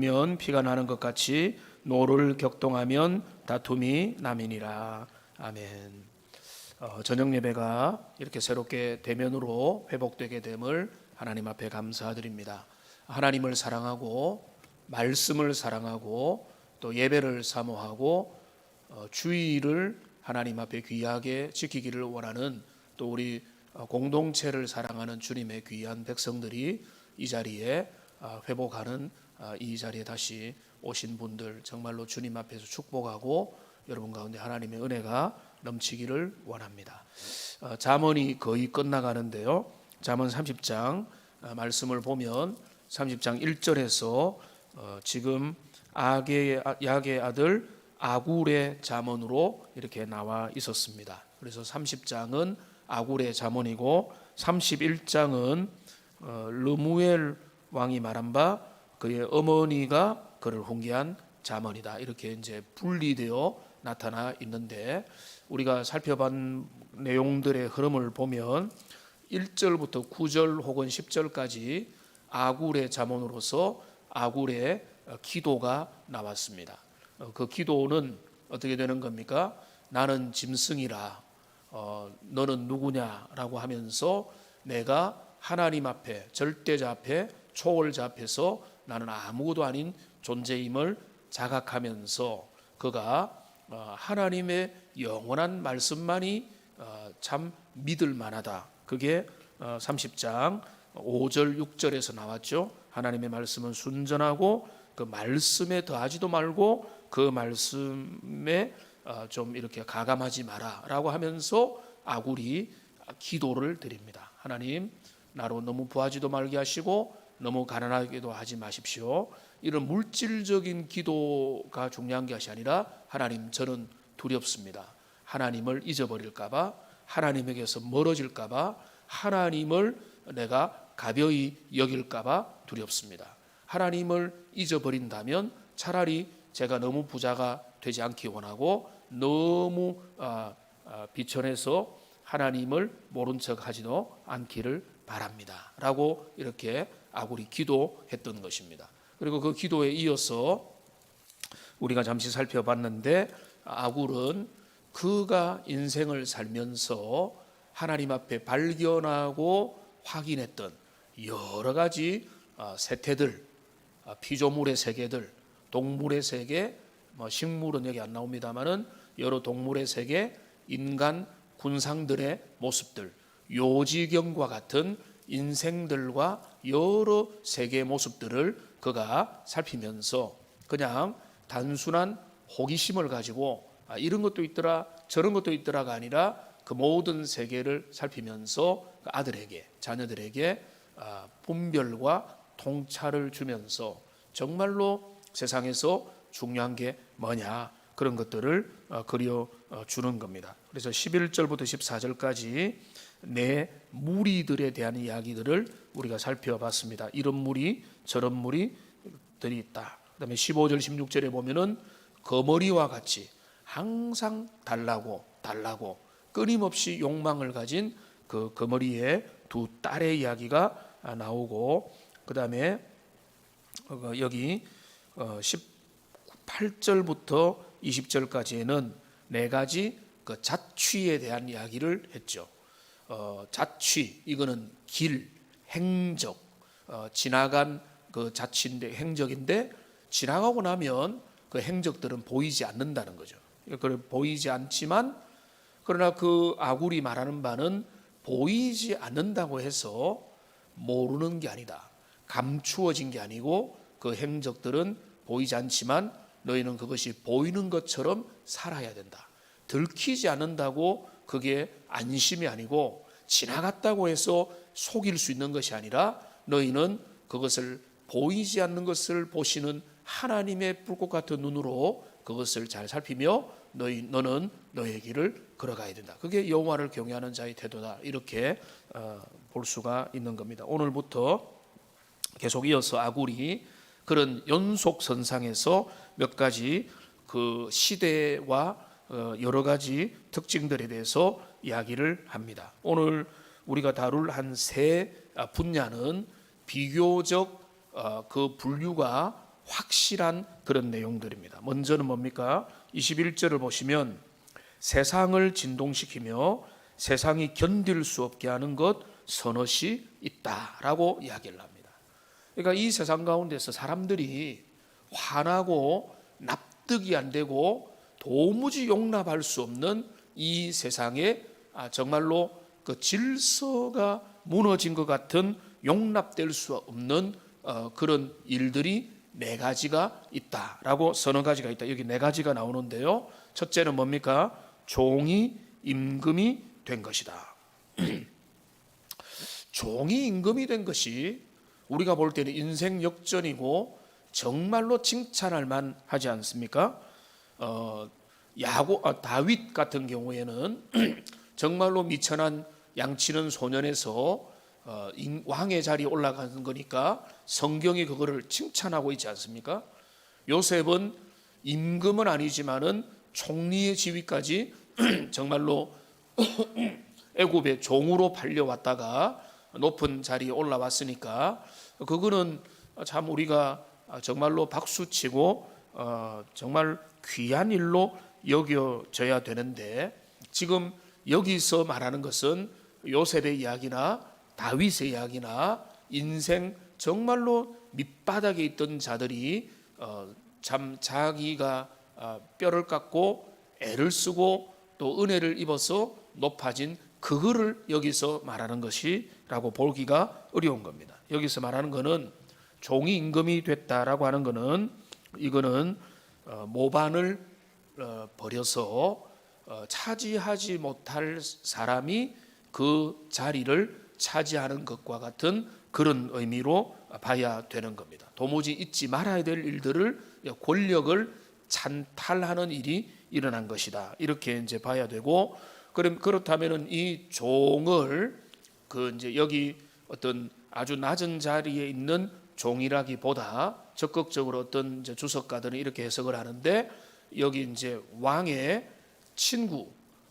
면 피가 나는 것 같이 노를 격동하면 다툼이 남이니라. 아멘. 저녁 예배가 이렇게 새롭게 대면으로 회복되게 됨을 하나님 앞에 감사드립니다. 하나님을 사랑하고 말씀을 사랑하고 또 예배를 사모하고 주의를 하나님 앞에 귀하게 지키기를 원하는 또 우리 공동체를 사랑하는 주님의 귀한 백성들이 이 자리에 회복하는 이 자리에 다시 오신 분들 정말로 주님 앞에서 축복하고 여러분 가운데 하나님의 은혜가 넘치기를 원합니다. 잠언이 거의 끝나가는데요. 잠언 30장 말씀을 보면 30장 1절에서 지금 야게의 아들 아굴의 잠언으로 이렇게 나와 있었습니다. 그래서 30장은 아굴의 잠언이고 31장은 르무엘 왕이 말한 바 그의 어머니가 그를 훈계한 잠언이다. 이렇게 이제 분리되어 나타나 있는데 우리가 살펴본 내용들의 흐름을 보면 1절부터 9절 혹은 10절까지 아굴의 잠언으로서 아굴의 기도가 나왔습니다. 그 기도는 어떻게 되는 겁니까? 나는 짐승이라 너는 누구냐라고 하면서 내가 하나님 앞에 절대자 앞에 초월자 앞에서 나는 아무것도 아닌 존재임을 자각하면서 그가 하나님의 영원한 말씀만이 참 믿을 만하다. 그게 30장 5절 6절에서 나왔죠. 하나님의 말씀은 순전하고 그 말씀에 더하지도 말고 그 말씀에 좀 이렇게 가감하지 마라라고 하면서 아굴이 기도를 드립니다. 하나님, 나로 너무 부하지도 말게 하시고 너무 가난하게도 하지 마십시오. 이런 물질적인 기도가 중요한 것이 아니라 하나님, 저는 두렵습니다. 하나님을 잊어버릴까봐, 하나님에게서 멀어질까봐, 하나님을 내가 가벼이 여길까봐 두렵습니다. 하나님을 잊어버린다면 차라리 제가 너무 부자가 되지 않기 원하고 너무 비천해서 하나님을 모른 척 하지도 않기를 바랍니다. 라고 이렇게 아굴이 기도했던 것입니다. 그리고 그 기도에 이어서 우리가 잠시 살펴봤는데 아굴은 그가 인생을 살면서 하나님 앞에 발견하고 확인했던 여러 가지 세태들, 피조물의 세계들, 동물의 세계, 식물은 여기 안 나옵니다만은 여러 동물의 세계, 인간, 군상들의 모습들, 요지경과 같은 인생들과 여러 세계의 모습들을 그가 살피면서 그냥 단순한 호기심을 가지고 이런 것도 있더라 저런 것도 있더라가 아니라 그 모든 세계를 살피면서 그 아들에게 자녀들에게 분별과 통찰을 주면서 정말로 세상에서 중요한 게 뭐냐 그런 것들을 그려주는 겁니다. 그래서 11절부터 14절까지 내 무리들에 대한 이야기들을 우리가 살펴봤습니다. 이런 무리 저런 무리들이 있다. 그 다음에 15절 16절에 보면은 거머리와 같이 항상 달라고 끊임없이 욕망을 가진 그 거머리의 두 딸의 이야기가 나오고 그 다음에 여기 18절부터 20절까지에는 네 가지 그 자취에 대한 이야기를 했죠. 자취 이거는 길, 행적, 지나간 그 자취인데 행적인데 지나가고 나면 그 행적들은 보이지 않는다는 거죠. 보이지 않지만 그러나 그 아굴이 말하는 바는 보이지 않는다고 해서 모르는 게 아니다. 감추어진 게 아니고 그 행적들은 보이지 않지만 너희는 그것이 보이는 것처럼 살아야 된다. 들키지 않는다고 그게 안심이 아니고 지나갔다고 해서 속일 수 있는 것이 아니라 너희는 그것을 보이지 않는 것을 보시는 하나님의 불꽃 같은 눈으로 그것을 잘 살피며 너는 너의 길을 걸어가야 된다. 그게 여호와를 경외하는 자의 태도다. 이렇게 볼 수가 있는 겁니다. 오늘부터 계속 이어서 아굴이 그런 연속선상에서 몇 가지 그 시대와 여러 가지 특징들에 대해서 이야기를 합니다. 오늘 우리가 다룰 한 세 분야는 비교적 그 분류가 확실한 그런 내용들입니다. 먼저는 뭡니까? 21절을 보시면 세상을 진동시키며 세상이 견딜 수 없게 하는 것 서너시 있다라고 이야기를 합니다. 그러니까 이 세상 가운데서 사람들이 화나고 납득이 안 되고 도무지 용납할 수 없는 이 세상에 정말로 그 질서가 무너진 것 같은 용납될 수 없는 그런 일들이 네 가지가 있다라고, 서너 가지가 있다. 여기 네 가지가 나오는데요. 첫째는 뭡니까? 종이 임금이 된 것이다. 종이 임금이 된 것이 우리가 볼 때는 인생 역전이고 정말로 칭찬할 만하지 않습니까? 다윗 같은 경우에는 정말로 미천한 양치는 소년에서 왕의 자리에 올라가는 거니까 성경이 그거를 칭찬하고 있지 않습니까? 요셉은 임금은 아니지만은 총리의 지위까지 정말로 애굽의 종으로 팔려왔다가 높은 자리에 올라왔으니까 그거는 참 우리가 정말로 박수치고 정말 귀한 일로 여겨져야 되는데, 지금 여기서 말하는 것은 요셉의 이야기나 다윗의 이야기나 인생 정말로 밑바닥에 있던 자들이 참 자기가 뼈를 깎고 애를 쓰고 또 은혜를 입어서 높아진 그거를 여기서 말하는 것이라고 보기가 어려운 겁니다. 여기서 말하는 것은 종이 임금이 됐다라고 하는 것은, 이거는 모반을 버려서 차지하지 못할 사람이 그 자리를 차지하는 것과 같은 그런 의미로 봐야 되는 겁니다. 도무지 잊지 말아야 될 일들을, 권력을 찬탈하는 일이 일어난 것이다, 이렇게 이제 봐야 되고, 그렇다면은 이 종을 이제 여기 어떤 아주 낮은 자리에 있는 종이라기보다 적극적으로 어떤 이제 주석가들은 이렇게 해석을 하는데, 여기 이제 왕의 친구,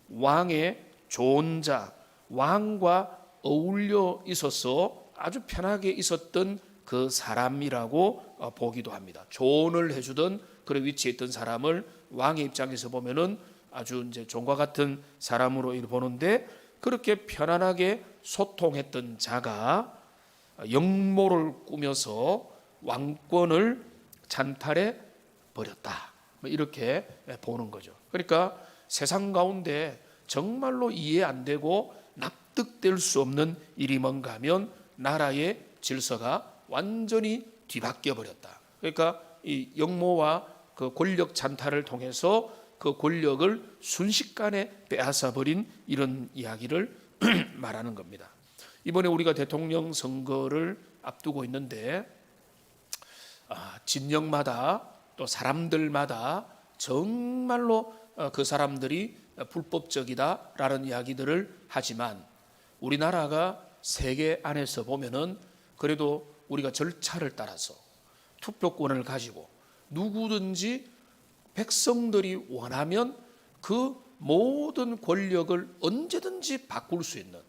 왕의 좋은 자, 왕과 어울려 있어서 아주 편하게 있었던 그 사람이라고 보기도 합니다. 조언을 해주던 그런 위치에 있던 사람을 왕의 입장에서 보면은 아주 이제 종과 같은 사람으로 보는데, 그렇게 편안하게 소통했던 자가 역모를 꾸며서 왕권을 찬탈해 버렸다, 이렇게 보는 거죠. 그러니까 세상 가운데 정말로 이해 안 되고 납득될 수 없는 일이 뭔가 하면 나라의 질서가 완전히 뒤바뀌어 버렸다. 그러니까 이 역모와 그 권력 찬탈을 통해서 그 권력을 순식간에 빼앗아 버린 이런 이야기를 말하는 겁니다. 이번에 우리가 대통령 선거를 앞두고 있는데 진영마다 또 사람들마다 정말로 그 사람들이 불법적이다라는 이야기들을 하지만, 우리나라가 세계 안에서 보면은 그래도 우리가 절차를 따라서 투표권을 가지고 누구든지 백성들이 원하면 그 모든 권력을 언제든지 바꿀 수 있는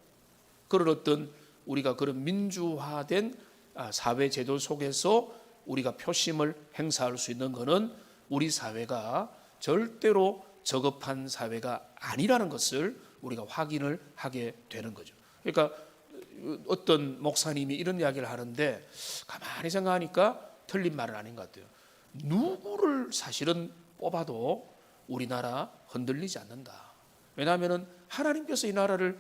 그런 어떤, 우리가 그런 민주화된 사회 제도 속에서 우리가 표심을 행사할 수 있는 것은 우리 사회가 절대로 저급한 사회가 아니라는 것을 우리가 확인을 하게 되는 거죠. 그러니까 어떤 목사님이 이런 이야기를 하는데 가만히 생각하니까 틀린 말은 아닌 것 같아요. 누구를 사실은 뽑아도 우리나라 흔들리지 않는다. 왜냐하면 하나님께서 이 나라를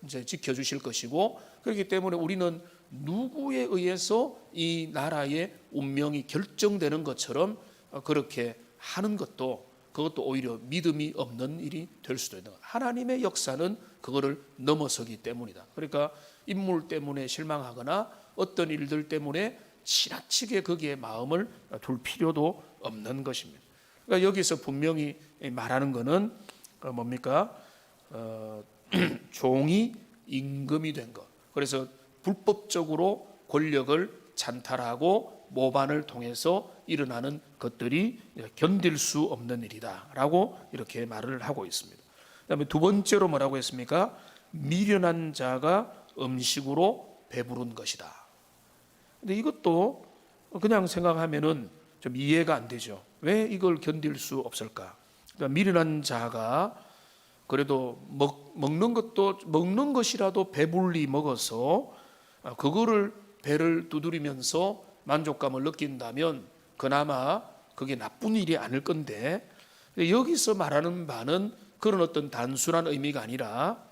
이제 지켜주실 것이고, 그렇기 때문에 우리는 누구에 의해서 이 나라의 운명이 결정되는 것처럼 그렇게 하는 것도, 그것도 오히려 믿음이 없는 일이 될 수도 있는 거예요. 하나님의 역사는 그거를 넘어서기 때문이다. 그러니까 인물 때문에 실망하거나 어떤 일들 때문에 지나치게 거기에 마음을 둘 필요도 없는 것입니다. 그러니까 여기서 분명히 말하는 것은 뭡니까? 종이 임금이 된 것. 그래서 불법적으로 권력을 찬탈하고 모반을 통해서 일어나는 것들이 견딜 수 없는 일이다라고 이렇게 말을 하고 있습니다. 그다음에 두 번째로 뭐라고 했습니까? 미련한 자가 음식으로 배부른 것이다. 근데 이것도 그냥 생각하면은 좀 이해가 안 되죠. 왜 이걸 견딜 수 없을까? 그러니까 미련한 자가 그래도 먹는 것이라도 배불리 먹어서 그거를 배를 두드리면서 만족감을 느낀다면 그나마 그게 나쁜 일이 아닐 건데, 여기서 말하는 바는 그런 어떤 단순한 의미가 아니라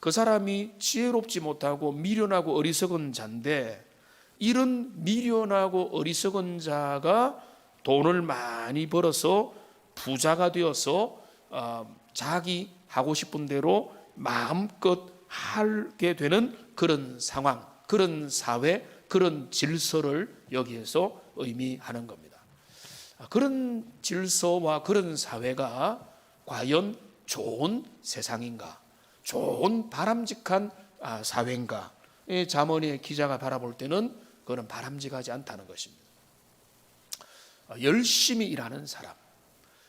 그 사람이 지혜롭지 못하고 미련하고 어리석은 자인데, 이런 미련하고 어리석은 자가 돈을 많이 벌어서 부자가 되어서 자기 하고 싶은 대로 마음껏 하게 되는 그런 상황, 그런 사회, 그런 질서를 여기에서 의미하는 겁니다. 그런 질서와 그런 사회가 과연 좋은 세상인가, 좋은 바람직한 사회인가? 이 잠언의 기자가 바라볼 때는 그거는 바람직하지 않다는 것입니다. 열심히 일하는 사람,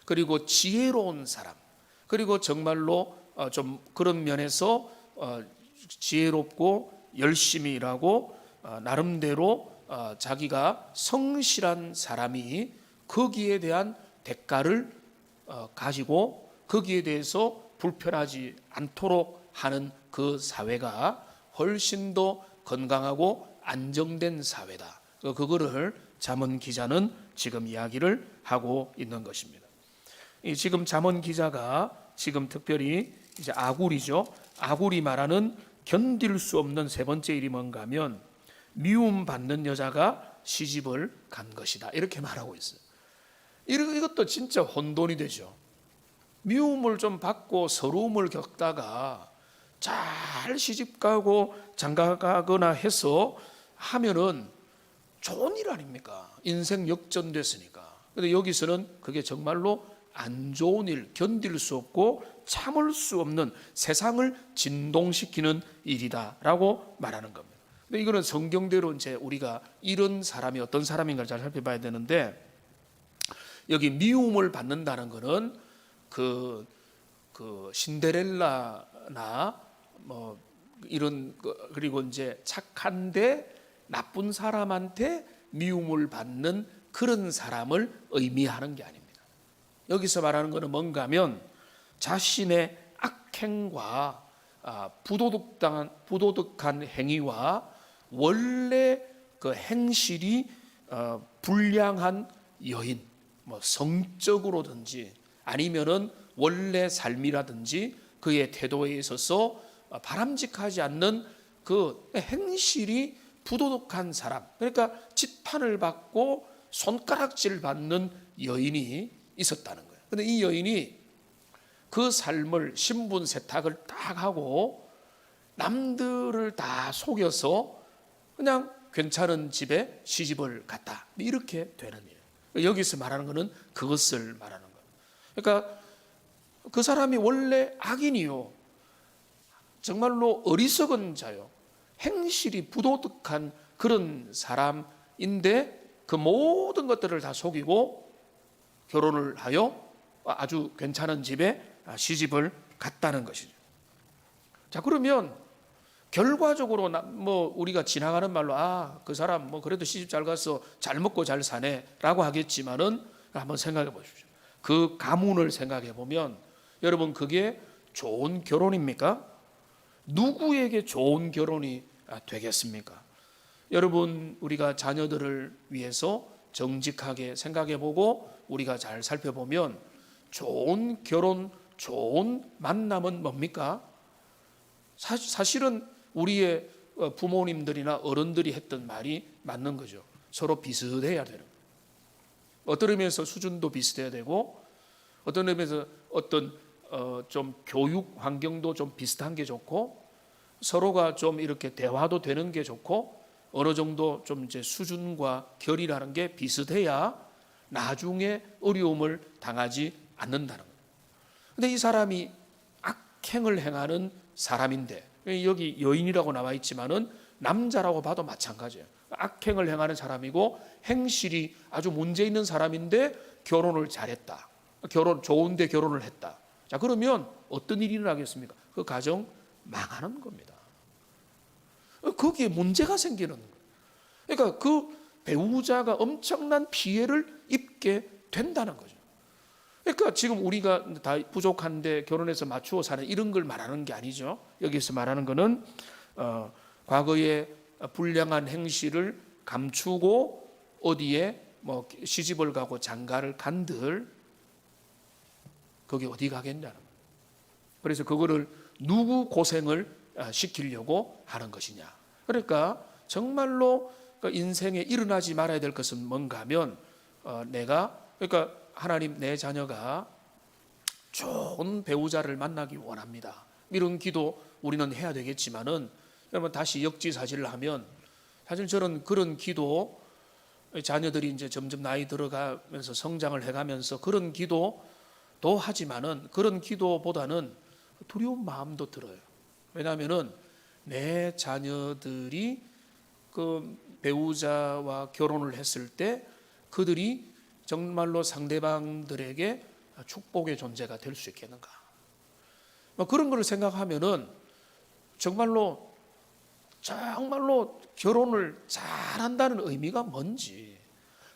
그리고 지혜로운 사람, 그리고 정말로 좀 그런 면에서 지혜롭고 열심히 일하고 나름대로 자기가 성실한 사람이 거기에 대한 대가를 가지고 거기에 대해서 불편하지 않도록 하는 그 사회가 훨씬 더 건강하고 안정된 사회다. 그거를 잠언 기자는 지금 이야기를 하고 있는 것입니다. 지금 잠언 기자가 지금 특별히 이제 아굴이죠. 아굴이 말하는 견딜 수 없는 세 번째 일이 뭔가 하면 미움 받는 여자가 시집을 간 것이다. 이렇게 말하고 있어요. 이것도 진짜 혼돈이 되죠. 미움을 좀 받고 서러움을 겪다가 잘 시집가고 장가가거나 해서 하면은 좋은 일 아닙니까? 인생 역전됐으니까. 근데 여기서는 그게 정말로 안 좋은 일, 견딜 수 없고 참을 수 없는 세상을 진동시키는 일이다라고 말하는 겁니다. 근데 이거는 성경대로 이제 우리가 이런 사람이 어떤 사람인가를 잘 살펴봐야 되는데, 여기 미움을 받는다는 것은 그 신데렐라나 뭐 이런 그리고 이제 착한데 나쁜 사람한테 미움을 받는 그런 사람을 의미하는 게 아닙니다. 여기서 말하는 것은 뭔가 하면 자신의 악행과 부도덕한 행위와 원래 그 행실이 불량한 여인, 뭐 성적으로든지 아니면은 원래 삶이라든지 그의 태도에 있어서 바람직하지 않는 그 행실이 부도덕한 사람, 그러니까 짓판을 받고 손가락질 받는 여인이 있었다는 거예요. 그런데 이 여인이 그 삶을 신분 세탁을 딱 하고 남들을 다 속여서 그냥 괜찮은 집에 시집을 갔다, 이렇게 되는 일이에요. 여기서 말하는 것은 그것을 말하는 거예요. 그러니까 그 사람이 원래 악인이요, 정말로 어리석은 자요, 행실이 부도덕한 그런 사람인데 그 모든 것들을 다 속이고 결혼을 하여 아주 괜찮은 집에 시집을 갔다는 것이죠. 자, 그러면 결과적으로 뭐 우리가 지나가는 말로 그 사람 뭐 그래도 시집 잘 가서 잘 먹고 잘 사네라고 하겠지만은 한번 생각해 보십시오. 그 가문을 생각해 보면 여러분, 그게 좋은 결혼입니까? 누구에게 좋은 결혼이 되겠습니까? 여러분, 우리가 자녀들을 위해서 정직하게 생각해 보고 우리가 잘 살펴보면 좋은 결혼, 좋은 만남은 뭡니까? 사실은 우리의 부모님들이나 어른들이 했던 말이 맞는 거죠. 서로 비슷해야 되는 거예요. 어떤 의미에서 수준도 비슷해야 되고, 어떤 의미에서 좀 교육 환경도 좀 비슷한 게 좋고, 서로가 좀 이렇게 대화도 되는 게 좋고, 어느 정도 좀 이제 수준과 결이라는 게 비슷해야 나중에 어려움을 당하지 않는다는 거예요. 근데 이 사람이 악행을 행하는 사람인데, 여기 여인이라고 나와 있지만은 남자라고 봐도 마찬가지예요. 악행을 행하는 사람이고 행실이 아주 문제 있는 사람인데 결혼을 잘했다. 좋은데 결혼을 했다. 자, 그러면 어떤 일이 일어나겠습니까? 그 가정 망하는 겁니다. 거기에 문제가 생기는 거예요. 그러니까 그 배우자가 엄청난 피해를 입게 된다는 거죠. 그러니까 지금 우리가 다 부족한데 결혼해서 맞추어 사는 이런 걸 말하는 게 아니죠. 여기서 말하는 거는 과거에 불량한 행실을 감추고 어디에 뭐 시집을 가고 장가를 간들 거기 어디 가겠냐는 거예요. 그래서 그거를 누구 고생을 시키려고 하는 것이냐. 그러니까 정말로 인생에 일어나지 말아야 될 것은 뭔가 하면 그러니까 하나님, 내 자녀가 좋은 배우자를 만나기 원합니다. 이런 기도 우리는 해야 되겠지만은, 여러분 다시 역지사지를 하면 사실 저는 그런 기도, 자녀들이 이제 점점 나이 들어가면서 성장을 해가면서 그런 기도도 하지만은 그런 기도보다는 두려운 마음도 들어요. 왜냐하면은 내 자녀들이 그 배우자와 결혼을 했을 때 그들이 정말로 상대방들에게 축복의 존재가 될 수 있겠는가? 그런 걸 생각하면은 정말로 결혼을 잘한다는 의미가 뭔지,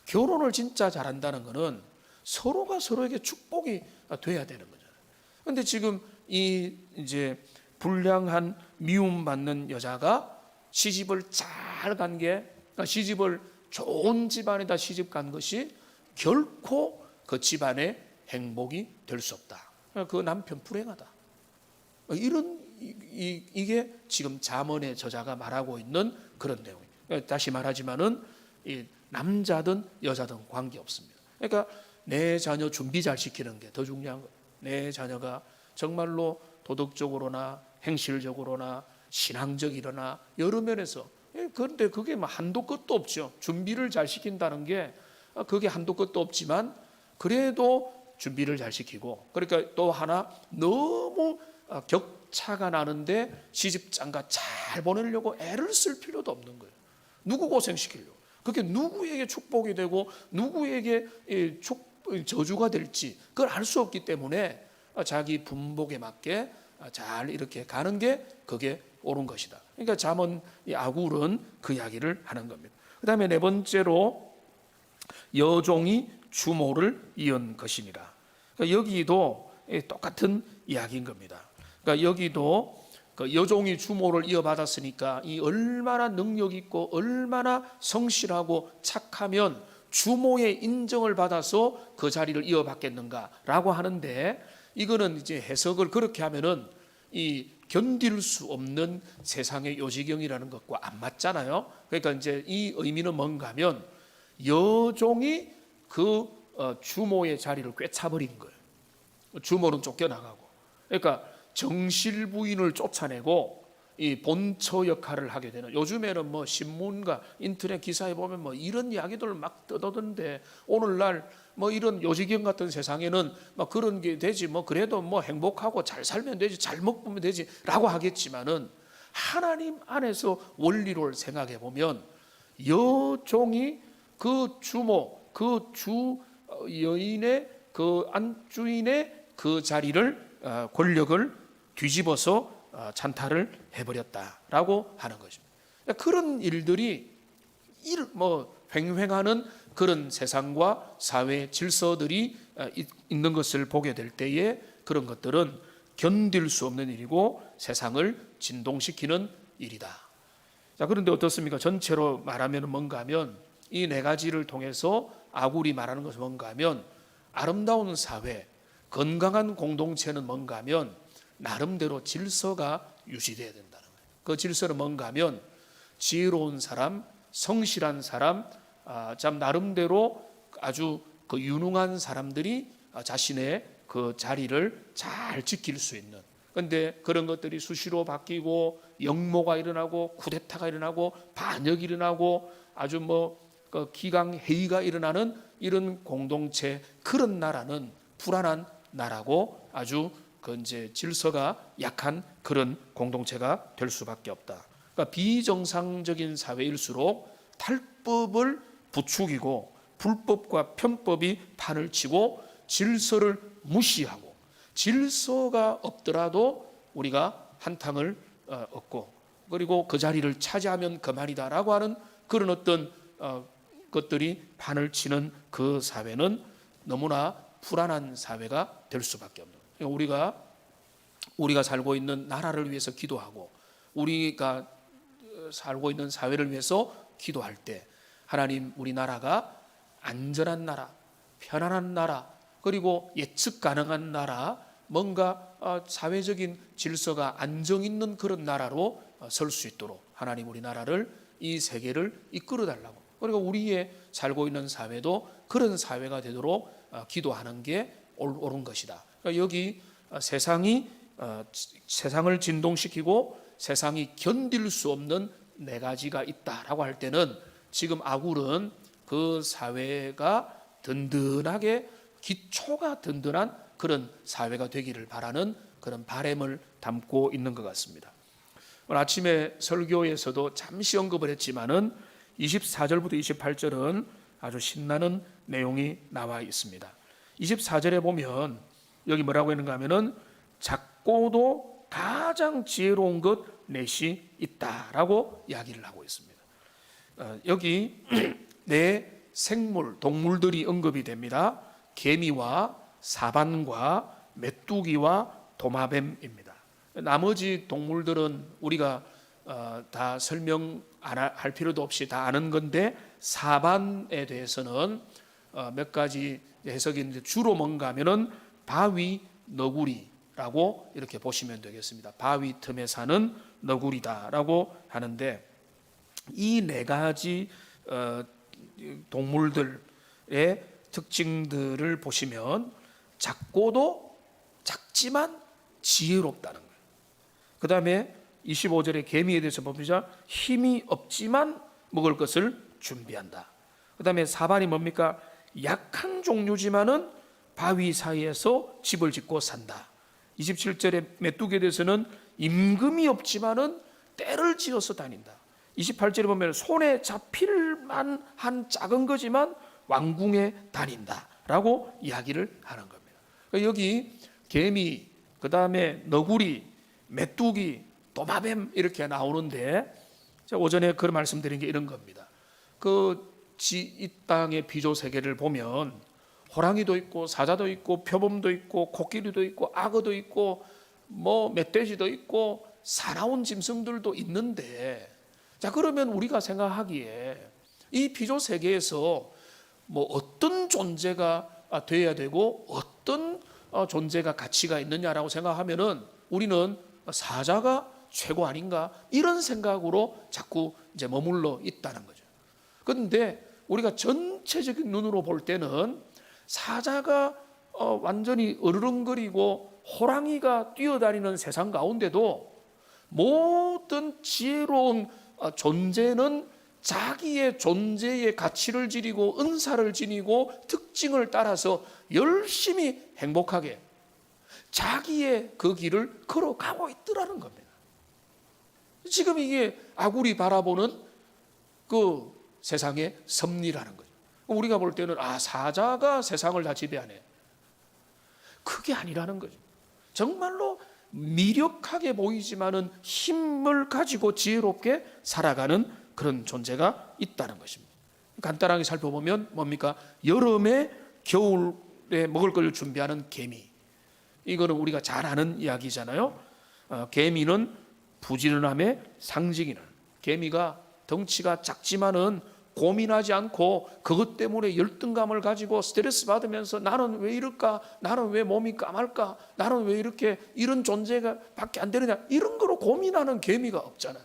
결혼을 진짜 잘한다는 것은 서로가 서로에게 축복이 돼야 되는 거잖아요. 그런데 지금 이 이제 불량한 미움받는 여자가 시집을 잘 간 게, 시집을 좋은 집안에다 시집 간 것이 결코 그 집안의 행복이 될 수 없다. 그 남편 불행하다. 이게 지금 잠언의 저자가 말하고 있는 그런 내용이에요. 다시 말하지만은 이 남자든 여자든 관계 없습니다. 그러니까 내 자녀 준비 잘 시키는 게 더 중요한 거예요. 내 자녀가 정말로 도덕적으로나 행실적으로나 신앙적이거나 여러 면에서, 그런데 그게 뭐 한도 끝도 없죠. 준비를 잘 시킨다는 게 그게 한도 끝도 없지만 그래도 준비를 잘 시키고, 그러니까 또 하나 너무 격차가 나는데 시집장가 잘 보내려고 애를 쓸 필요도 없는 거예요. 누구 고생시키려고. 그게 누구에게 축복이 되고 누구에게 저주가 될지 그걸 알 수 없기 때문에 자기 분복에 맞게 잘 이렇게 가는 게 그게 옳은 것이다. 그러니까 잠언 아굴은 그 이야기를 하는 겁니다. 그 다음에 네 번째로 여종이 주모를 이은 것이니라. 그러니까 여기도 똑같은 이야기인 겁니다. 그러니까 여기도 그 여종이 주모를 이어받았으니까 이 얼마나 능력 있고 얼마나 성실하고 착하면 주모의 인정을 받아서 그 자리를 이어받겠는가라고 하는데, 이거는 이제 해석을 그렇게 하면은 이 견딜 수 없는 세상의 요지경이라는 것과 안 맞잖아요. 그러니까 이제 이 의미는 뭔가 하면 여종이 그 주모의 자리를 꿰차버린 거예요. 주모는 쫓겨나가고, 그러니까 정실 부인을 쫓아내고 이 본처 역할을 하게 되는, 요즘에는 뭐 신문과 인터넷 기사에 보면 뭐 이런 이야기들 막 떠도던데, 오늘날 뭐 이런 요지경 같은 세상에는 막 그런 게 되지, 뭐 그래도 뭐 행복하고 잘 살면 되지, 잘 먹으면 되지라고 하겠지만은, 하나님 안에서 원리를 생각해 보면 여종이 그 주모, 그 주 여인의 그 안주인의 그 자리를, 권력을 뒤집어서 찬탈을 해버렸다라고 하는 것입니다. 그런 일들이 횡행하는 그런 세상과 사회 질서들이 있는 것을 보게 될 때에 그런 것들은 견딜 수 없는 일이고 세상을 진동시키는 일이다. 자, 그런데 어떻습니까? 전체로 말하면 뭔가 하면 이 네 가지를 통해서 아굴이 말하는 것은 뭔가 하면 아름다운 사회, 건강한 공동체는 뭔가 하면 나름대로 질서가 유지되어야 된다는 거예요. 그 질서는 뭔가 하면 지혜로운 사람, 성실한 사람, 참 나름대로 아주 그 유능한 사람들이 자신의 그 자리를 잘 지킬 수 있는, 그런데 그런 것들이 수시로 바뀌고 역모가 일어나고 쿠데타가 일어나고 반역이 일어나고 아주 그 기강회의가 일어나는 이런 공동체, 그런 나라는 불안한 나라고 아주 그 이제 질서가 약한 그런 공동체가 될 수밖에 없다. 그러니까 비정상적인 사회일수록 탈법을 부추기고 불법과 편법이 판을 치고 질서를 무시하고, 질서가 없더라도 우리가 한탕을 얻고 그리고 그 자리를 차지하면 그만이다라고 하는 그런 어떤 것들이 판을 치는 그 사회는 너무나 불안한 사회가 될 수밖에 없는 거예요. 우리가 살고 있는 나라를 위해서 기도하고 우리가 살고 있는 사회를 위해서 기도할 때 하나님, 우리나라가 안전한 나라, 편안한 나라, 그리고 예측 가능한 나라, 뭔가 사회적인 질서가 안정 있는 그런 나라로 설 수 있도록 하나님, 우리나라를, 이 세계를 이끌어 달라고, 그리고 우리의 살고 있는 사회도 그런 사회가 되도록 기도하는 게 옳은 것이다. 그러니까 여기 세상을 진동시키고 세상이 견딜 수 없는 네 가지가 있다라고 할 때는 지금 아굴은 그 사회가 든든하게, 기초가 든든한 그런 사회가 되기를 바라는 그런 바람을 담고 있는 것 같습니다. 오늘 아침에 설교에서도 잠시 언급을 했지만은 24절부터 28절은 아주 신나는 내용이 나와 있습니다. 24절에 보면 여기 뭐라고 했는가 하면은 작고도 가장 지혜로운 것 넷이 있다라고 이야기를 하고 있습니다. 여기 네 생물, 동물들이 언급이 됩니다. 개미와 사반과 메뚜기와 도마뱀입니다. 나머지 동물들은 우리가 다 설명 할 필요도 없이 다 아는 건데, 사반에 대해서는 몇 가지 해석이 있는데 주로 뭔가 하면은 바위 너구리라고 이렇게 보시면 되겠습니다. 바위 틈에 사는 너구리다라고 하는데, 이 네 가지 동물들의 특징들을 보시면 작지만 지혜롭다는 거예요. 그 다음에 25절의 개미에 대해서 봅니다. 힘이 없지만 먹을 것을 준비한다. 그 다음에 사반이 뭡니까? 약한 종류지만은 바위 사이에서 집을 짓고 산다. 27절의 메뚜기에 대해서는 임금이 없지만은 떼를 지어서 다닌다. 28절에 보면 손에 잡힐 만한 작은 거지만 왕궁에 다닌다라고 이야기를 하는 겁니다. 여기 개미, 그 다음에 너구리, 메뚜기, 도마뱀 이렇게 나오는데, 제가 오전에 그런 말씀드린 게 이런 겁니다. 이 땅의 비조 세계를 보면 호랑이도 있고 사자도 있고 표범도 있고 코끼리도 있고 악어도 있고 뭐 멧돼지도 있고 사나운 짐승들도 있는데, 자 그러면 우리가 생각하기에 이 비조 세계에서 뭐 어떤 존재가 돼야 되고 어떤 존재가 가치가 있느냐라고 생각하면은 우리는 사자가 최고 아닌가, 이런 생각으로 자꾸 이제 머물러 있다는 거죠. 그런데 우리가 전체적인 눈으로 볼 때는 사자가 완전히 어르렁거리고 호랑이가 뛰어다니는 세상 가운데도 모든 지혜로운 존재는 자기의 존재의 가치를 지니고 은사를 지니고 특징을 따라서 열심히 행복하게 자기의 그 길을 걸어가고 있더라는 겁니다. 지금 이게 아굴이 바라보는 그 세상의 섭리라는 거죠. 우리가 볼 때는 사자가 세상을 다 지배하네. 그게 아니라는 거죠. 정말로 미력하게 보이지만은 힘을 가지고 지혜롭게 살아가는 그런 존재가 있다는 것입니다. 간단하게 살펴보면 뭡니까? 여름에 겨울에 먹을 걸 준비하는 개미. 이거는 우리가 잘 아는 이야기잖아요. 개미는 부지런함의 상징이는, 개미가 덩치가 작지만은 고민하지 않고 그것 때문에 열등감을 가지고 스트레스 받으면서 나는 왜 이럴까? 나는 왜 몸이 까말까? 나는 왜 이렇게 이런 존재가 밖에 안 되느냐? 이런 거로 고민하는 개미가 없잖아요.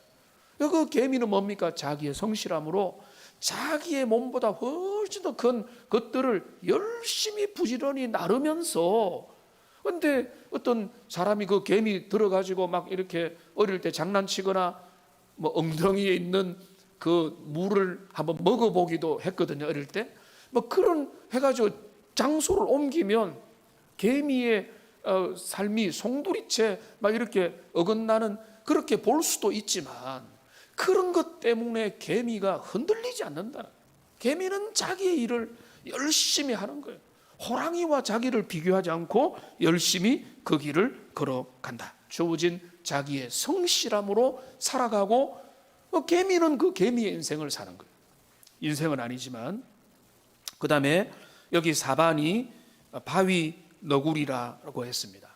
그 개미는 뭡니까? 자기의 성실함으로 자기의 몸보다 훨씬 더 큰 것들을 열심히 부지런히 나르면서, 근데 어떤 사람이 그 개미 들어가지고 막 이렇게 어릴 때 장난치거나 뭐 엉덩이에 있는 그 물을 한번 먹어보기도 했거든요, 어릴 때. 뭐 그런 해가지고 장소를 옮기면 개미의 삶이 송두리째 막 이렇게 어긋나는, 그렇게 볼 수도 있지만 그런 것 때문에 개미가 흔들리지 않는다. 개미는 자기의 일을 열심히 하는 거예요. 호랑이와 자기를 비교하지 않고 열심히 그 길을 걸어간다. 주어진 자기의 성실함으로 살아가고, 개미는 그 개미의 인생을 사는 거예요. 인생은 아니지만. 그 다음에 여기 4반이 바위 너구리라고 했습니다.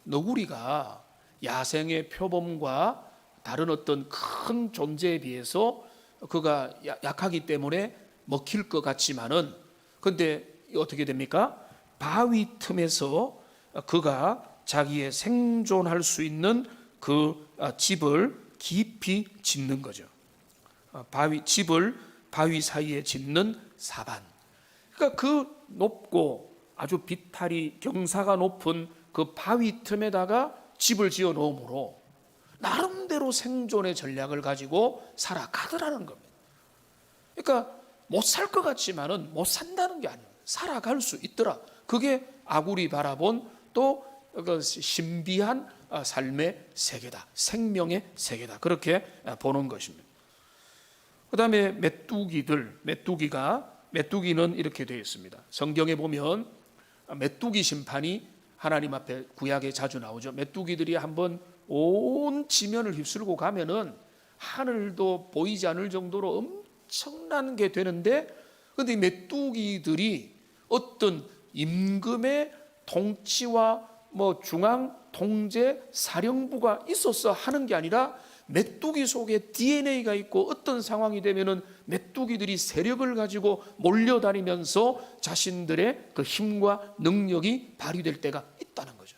너구리가 야생의 표범과 다른 어떤 큰 존재에 비해서 그가 약하기 때문에 먹힐 것 같지만은, 근데 어떻게 됩니까? 바위 틈에서 그가 자기의 생존할 수 있는 그 집을 깊이 짓는 거죠. 집을 바위 사이에 짓는 4반. 그러니까 그 높고 아주 비탈이 경사가 높은 그 바위 틈에다가 집을 지어 놓음으로 나름대로 생존의 전략을 가지고 살아가더라는 겁니다. 그러니까 못 살 것 같지만은 못 산다는 게 아니에요. 살아갈 수 있더라. 그게 아굴이 바라본 또 그 신비한 삶의 세계다. 생명의 세계다. 그렇게 보는 것입니다. 그 다음에 메뚜기는 이렇게 되어 있습니다. 성경에 보면 메뚜기 심판이 하나님 앞에 구약에 자주 나오죠. 메뚜기들이 한번 온 지면을 휩쓸고 가면은 하늘도 보이지 않을 정도로 엄청난 게 되는데, 그런데 이 메뚜기들이 어떤 임금의 통치와 중앙 통제 사령부가 있어서 하는 게 아니라 메뚜기 속에 DNA가 있고 어떤 상황이 되면은 메뚜기들이 세력을 가지고 몰려다니면서 자신들의 그 힘과 능력이 발휘될 때가 있다는 거죠.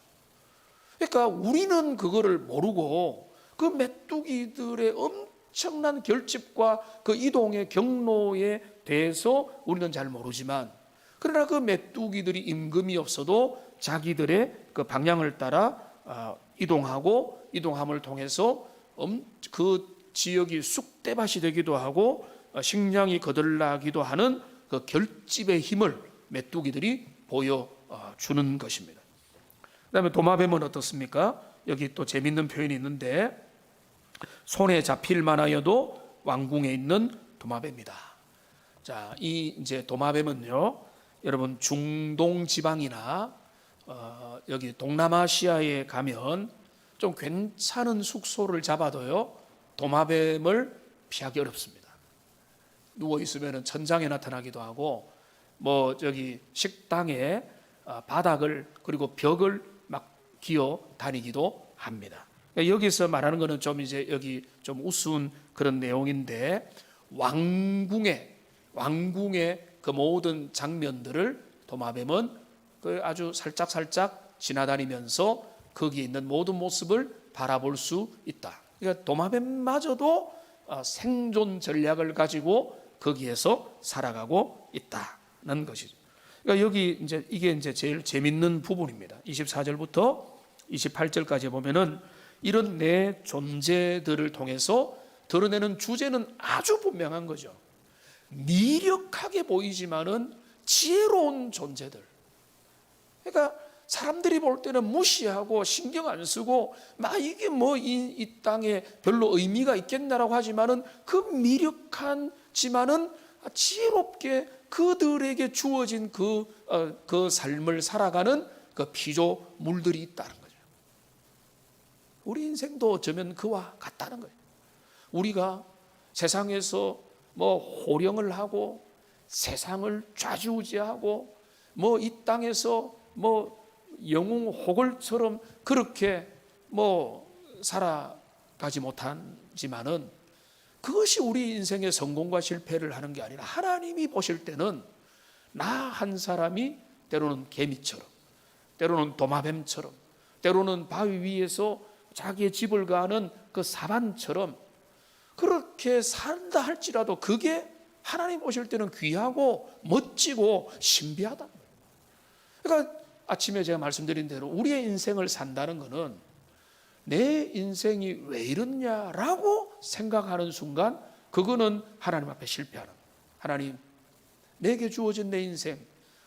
그러니까 우리는 그거를 모르고 그 메뚜기들의 엄청난 결집과 그 이동의 경로에 대해서 우리는 잘 모르지만, 그러나 그 메뚜기들이 임금이 없어도 자기들의 그 방향을 따라 이동하고, 이동함을 통해서 그 지역이 쑥대밭이 되기도 하고 식량이 거들나기도 하는 그 결집의 힘을 메뚜기들이 보여주는 것입니다. 그 다음에 도마뱀은 어떻습니까? 여기 또 재밌는 표현이 있는데, 손에 잡힐 만하여도 왕궁에 있는 도마뱀이다. 자, 이 이제 도마뱀은요, 여러분 중동 지방이나 여기 동남아시아에 가면 좀 괜찮은 숙소를 잡아도요, 도마뱀을 피하기 어렵습니다. 누워 있으면 천장에 나타나기도 하고, 저기 식당에 바닥을 그리고 벽을 막 기어 다니기도 합니다. 여기서 말하는 것은 좀 이제 여기 좀 우스운 그런 내용인데, 왕궁의 그 모든 장면들을 도마뱀은 그 아주 살짝 지나다니면서 거기에 있는 모든 모습을 바라볼 수 있다. 그러니까 도마뱀마저도 생존 전략을 가지고 거기에서 살아가고 있다는 것이죠. 그러니까 여기 이제 이게 이제 제일 재밌는 부분입니다. 24절부터 28절까지 보면은 이런 내 존재들을 통해서 드러내는 주제는 아주 분명한 거죠. 미력하게 보이지만은 지혜로운 존재들. 그러니까 사람들이 볼 때는 무시하고 신경 안 쓰고 막 이게 이 땅에 별로 의미가 있겠나라고 하지만은 그 미력하지만은 지혜롭게 그들에게 주어진 그 삶을 살아가는 그 피조물들이 있다는 거죠. 우리 인생도 어쩌면 그와 같다는 거예요. 우리가 세상에서 호령을 하고 세상을 좌지우지하고 이 땅에서 영웅호걸처럼 그렇게 살아가지 못하지만은 그것이 우리 인생의 성공과 실패를 하는 게 아니라, 하나님이 보실 때는 나 한 사람이 때로는 개미처럼, 때로는 도마뱀처럼, 때로는 바위 위에서 자기의 집을 가는 그 사반처럼 그렇게 산다 할지라도 그게 하나님 보실 때는 귀하고 멋지고 신비하다. 그러니까 아침에 제가 말씀드린 대로 우리의 인생을 산다는 것은 내 인생이 왜 이렇냐라고 생각하는 순간 그거는 하나님 앞에 실패하는 거예요. 하나님, 내게 주어진 내 인생,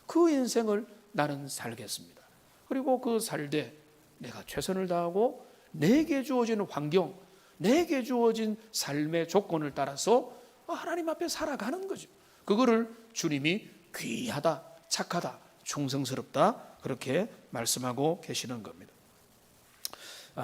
그 인생을 나는 살겠습니다. 그리고 그 살되 내가 최선을 다하고 내게 주어진 환경, 내게 주어진 삶의 조건을 따라서 하나님 앞에 살아가는 거죠. 그거를 주님이 귀하다, 착하다, 충성스럽다 그렇게 말씀하고 계시는 겁니다.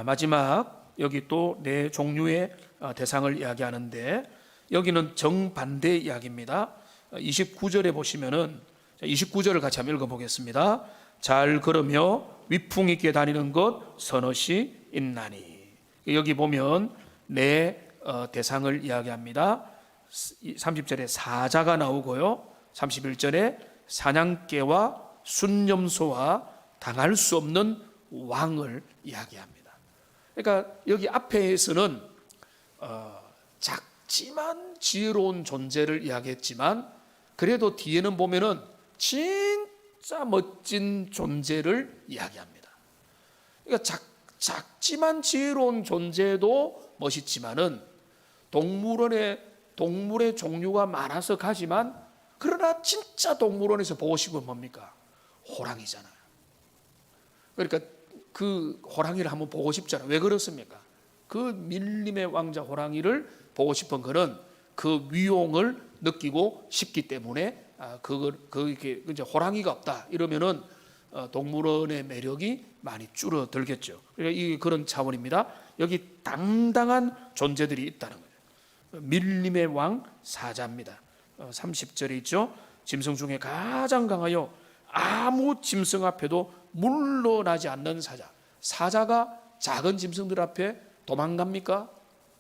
마지막 여기 또 네 종류의 대상을 이야기하는데, 여기는 정반대 이야기입니다. 29절에 보시면은 29절을 같이 한번 읽어보겠습니다. 잘 걸으며 위풍 있게 다니는 것 서너시 있나니. 여기 보면 내 대상을 이야기합니다. 30절에 사자가 나오고요, 31절에 사냥개와 순념소와 당할 수 없는 왕을 이야기합니다. 그러니까 여기 앞에서는 작지만 지혜로운 존재를 이야기했지만, 그래도 뒤에는 보면은 진짜 멋진 존재를 이야기합니다. 그러니까 작지만 지혜로운 존재도 멋있지만은 동물의 종류가 많아서 가지만, 그러나 진짜 동물원에서 보고 싶으면 뭡니까? 호랑이잖아요. 그러니까 그 호랑이를 한번 보고 싶잖아요. 왜 그렇습니까? 그 밀림의 왕자 호랑이를 보고 싶은 그는 그 위용을 느끼고 싶기 때문에, 그게 이제 호랑이가 없다 이러면은 동물원의 매력이 많이 줄어들겠죠. 그러니까 그런 차원입니다. 여기 당당한 존재들이 있다는 거예요. 밀림의 왕 사자입니다. 30절에 있죠. 짐승 중에 가장 강하여 아무 짐승 앞에도 물러나지 않는 사자. 사자가 작은 짐승들 앞에 도망갑니까?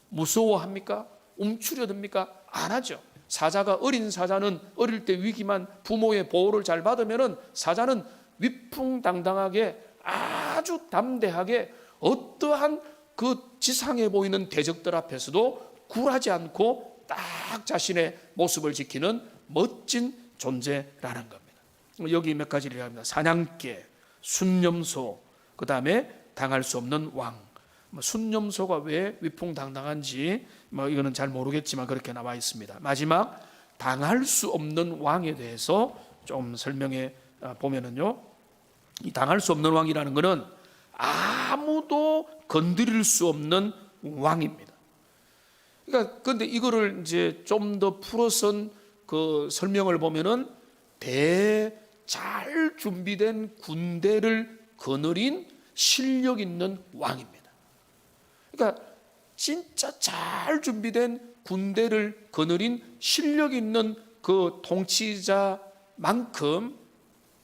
무서워합니까? 움츠려듭니까? 안 하죠. 사자가, 어린 사자는 어릴 때 위기만 부모의 보호를 잘 받으면은 사자는 위풍당당하게 아주 담대하게 어떠한 그 지상해 보이는 대적들 앞에서도 굴하지 않고 딱 자신의 모습을 지키는 멋진 존재라는 겁니다. 여기 몇 가지를 얘기합니다. 사냥개, 순념소, 그 다음에 당할 수 없는 왕. 순념소가 왜 위풍당당한지 이거는 잘 모르겠지만 그렇게 나와 있습니다. 마지막 당할 수 없는 왕에 대해서 좀 설명해 보면은요, 이 당할 수 없는 왕이라는 것은 아무도 건드릴 수 없는 왕입니다. 그러니까 근데 이거를 이제 좀 더 풀어선 그 설명을 보면은 잘 준비된 군대를 거느린 실력 있는 왕입니다. 그러니까 진짜 잘 준비된 군대를 거느린 실력 있는 그 통치자만큼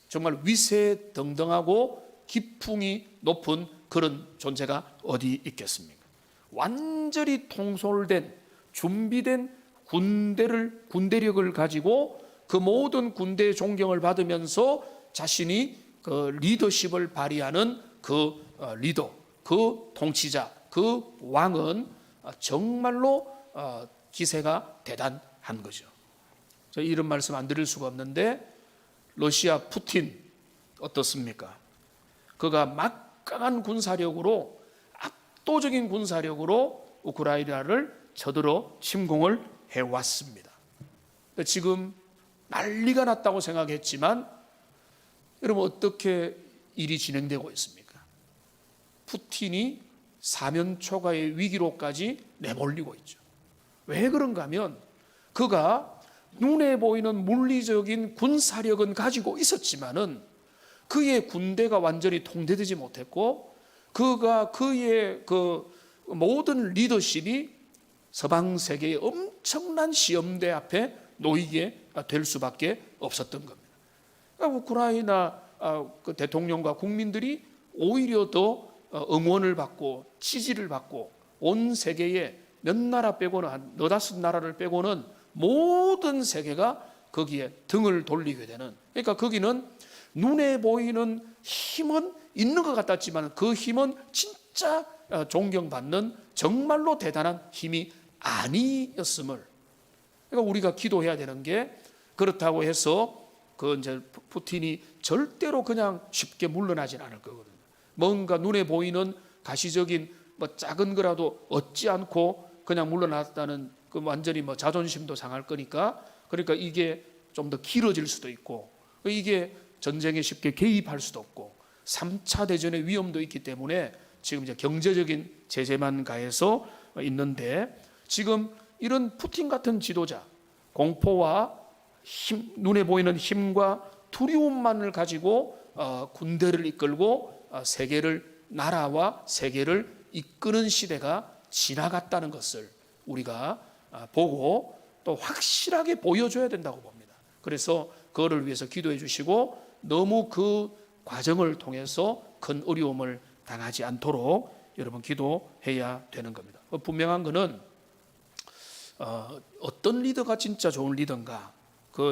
정말 위세등등하고 기풍이 높은 그런 존재가 어디 있겠습니까? 완전히 통솔된 준비된 군대력을 가지고 그 모든 군대의 존경을 받으면서 자신이 그 리더십을 발휘하는 그 리더, 그 통치자, 그 왕은 정말로 기세가 대단한 거죠. 저 이런 말씀 안 드릴 수가 없는데, 러시아 푸틴 어떻습니까? 그가 막강한 군사력으로, 압도적인 군사력으로 우크라이나를 쳐들어 침공을 해왔습니다. 지금 난리가 났다고 생각했지만 여러분 어떻게 일이 진행되고 있습니까? 푸틴이 사면초가의 위기로까지 내몰리고 있죠. 왜 그런가 하면 그가 눈에 보이는 물리적인 군사력은 가지고 있었지만은 그의 군대가 완전히 통제되지 못했고, 그의 그 모든 리더십이 서방 세계의 엄청난 시험대 앞에 놓이게 될 수밖에 없었던 겁니다. 그러니까 우크라이나 그 대통령과 국민들이 오히려 더 응원을 받고 지지를 받고, 온 세계에 몇 나라 빼고는 한 너다섯 나라를 빼고는 모든 세계가 거기에 등을 돌리게 되는, 그러니까 거기는 눈에 보이는 힘은 있는 것 같았지만 그 힘은 진짜 존경받는 정말로 대단한 힘이 아니었음을, 그러니까 우리가 기도해야 되는 게, 그렇다고 해서 그 이제 푸틴이 절대로 그냥 쉽게 물러나진 않을 거거든요. 뭔가 눈에 보이는 가시적인 작은 거라도 얻지 않고 그냥 물러났다는 그 완전히 자존심도 상할 거니까, 그러니까 이게 좀 더 길어질 수도 있고, 이게 전쟁에 쉽게 개입할 수도 없고, 3차 대전의 위험도 있기 때문에 지금 이제 경제적인 제재만 가해서 있는데, 지금 이런 푸틴 같은 지도자, 공포와 힘, 눈에 보이는 힘과 두려움만을 가지고 군대를 이끌고 나라와 세계를 이끄는 시대가 지나갔다는 것을 우리가 보고 또 확실하게 보여줘야 된다고 봅니다. 그래서 그거를 위해서 기도해 주시고 너무 그 과정을 통해서 큰 어려움을 당하지 않도록 여러분 기도해야 되는 겁니다. 분명한 것은 어떤 리더가 진짜 좋은 리더인가? 그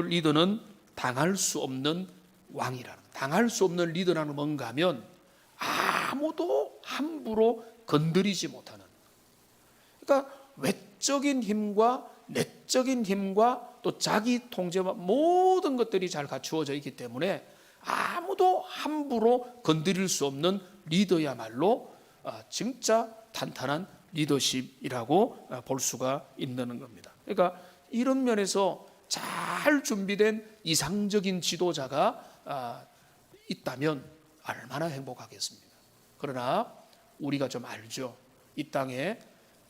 리더는 당할 수 없는 왕이라는, 당할 수 없는 리더라는 뭔가 하면 아무도 함부로 건드리지 못하는, 그러니까 외적인 힘과 내적인 힘과 또 자기 통제와 모든 것들이 잘 갖추어져 있기 때문에 아무도 함부로 건드릴 수 없는 리더야말로 진짜 탄탄한 리더십이라고 볼 수가 있는 겁니다. 그러니까 이런 면에서 잘 준비된 이상적인 지도자가 있다면 얼마나 행복하겠습니까? 그러나 우리가 좀 알죠. 이 땅에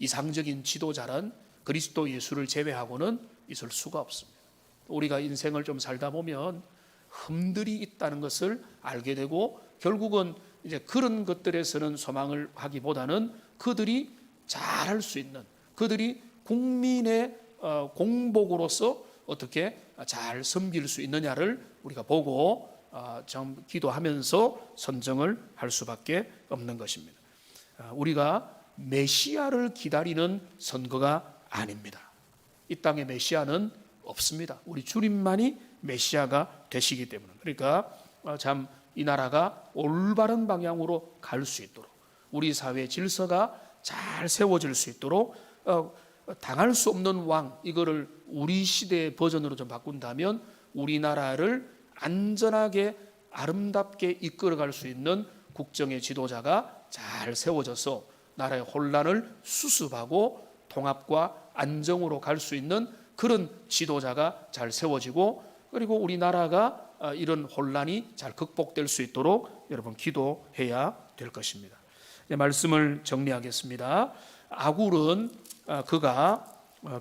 이상적인 지도자는 그리스도 예수를 제외하고는 있을 수가 없습니다. 우리가 인생을 좀 살다 보면 흠들이 있다는 것을 알게 되고 결국은 이제 그런 것들에서는 소망을 하기보다는 그들이 잘할 수 있는, 그들이 국민의 공복으로서 어떻게 잘 섬길 수 있느냐를 우리가 보고 좀 기도하면서 선정을 할 수밖에 없는 것입니다. 우리가 메시아를 기다리는 선거가 아닙니다. 이 땅에 메시아는 없습니다. 우리 주님만이 메시아가 되시기 때문에. 그러니까 참 이 나라가 올바른 방향으로 갈 수 있도록, 우리 사회 질서가 잘 세워질 수 있도록 당할 수 없는 왕, 이거를 우리 시대의 버전으로 좀 바꾼다면 우리나라를 안전하게 아름답게 이끌어갈 수 있는 국정의 지도자가 잘 세워져서 나라의 혼란을 수습하고 통합과 안정으로 갈 수 있는 그런 지도자가 잘 세워지고, 그리고 우리나라가 이런 혼란이 잘 극복될 수 있도록 여러분 기도해야 될 것입니다. 말씀을 정리하겠습니다. 아굴은 그가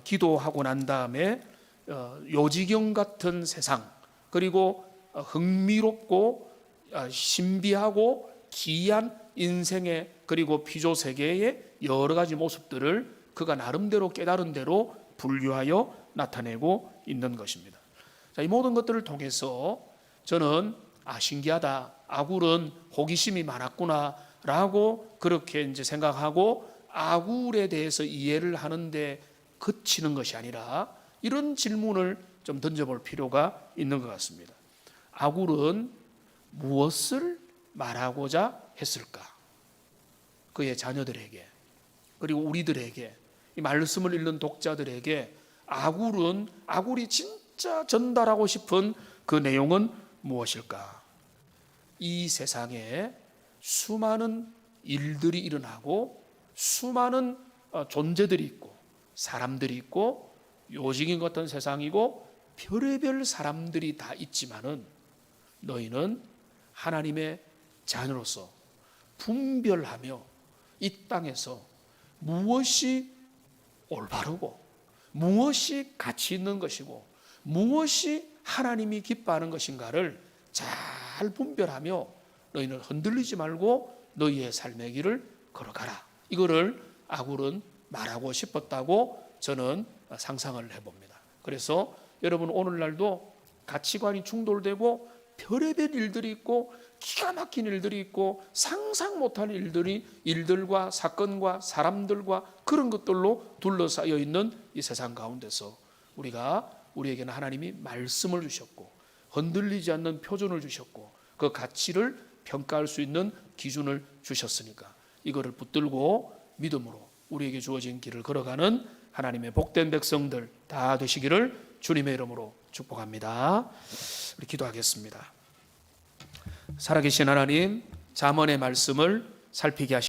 기도하고 난 다음에 요지경 같은 세상, 그리고 흥미롭고 신비하고 기이한 인생의 그리고 피조 세계의 여러 가지 모습들을 그가 나름대로 깨달은 대로 분류하여 나타내고 있는 것입니다. 자, 이 모든 것들을 통해서 저는 신기하다, 아굴은 호기심이 많았구나 라고 그렇게 이제 생각하고 아굴에 대해서 이해를 하는데 그치는 것이 아니라 이런 질문을 좀 던져볼 필요가 있는 것 같습니다. 아굴은 무엇을 말하고자 했을까? 그의 자녀들에게, 그리고 우리들에게, 이 말씀을 읽는 독자들에게 아굴이 진짜 전달하고 싶은 그 내용은 무엇일까? 이 세상에 수많은 일들이 일어나고 수많은 존재들이 있고 사람들이 있고 요직인 것 같은 세상이고 별의별 사람들이 다 있지만은 너희는 하나님의 자녀로서 분별하며 이 땅에서 무엇이 올바르고 무엇이 가치 있는 것이고 무엇이 하나님이 기뻐하는 것인가를 잘 분별하며 너희는 흔들리지 말고 너희의 삶의 길을 걸어가라. 이거를 아굴은 말하고 싶었다고 저는 상상을 해봅니다. 그래서 여러분 오늘날도 가치관이 충돌되고 별의별 일들이 있고 기가 막힌 일들이 있고 상상 못할 일들과 사건과 사람들과 그런 것들로 둘러싸여 있는 이 세상 가운데서 우리에게는 하나님이 말씀을 주셨고 흔들리지 않는 표준을 주셨고 그 가치를 평가할 수 있는 기준을 주셨으니까 이거를 붙들고 믿음으로 우리에게 주어진 길을 걸어가는 하나님의 복된 백성들 다 되시기를 주님의 이름으로 축복합니다. 우리 기도하겠습니다. 살아계신 하나님, 잠언의 말씀을 살피게 하시옵소서.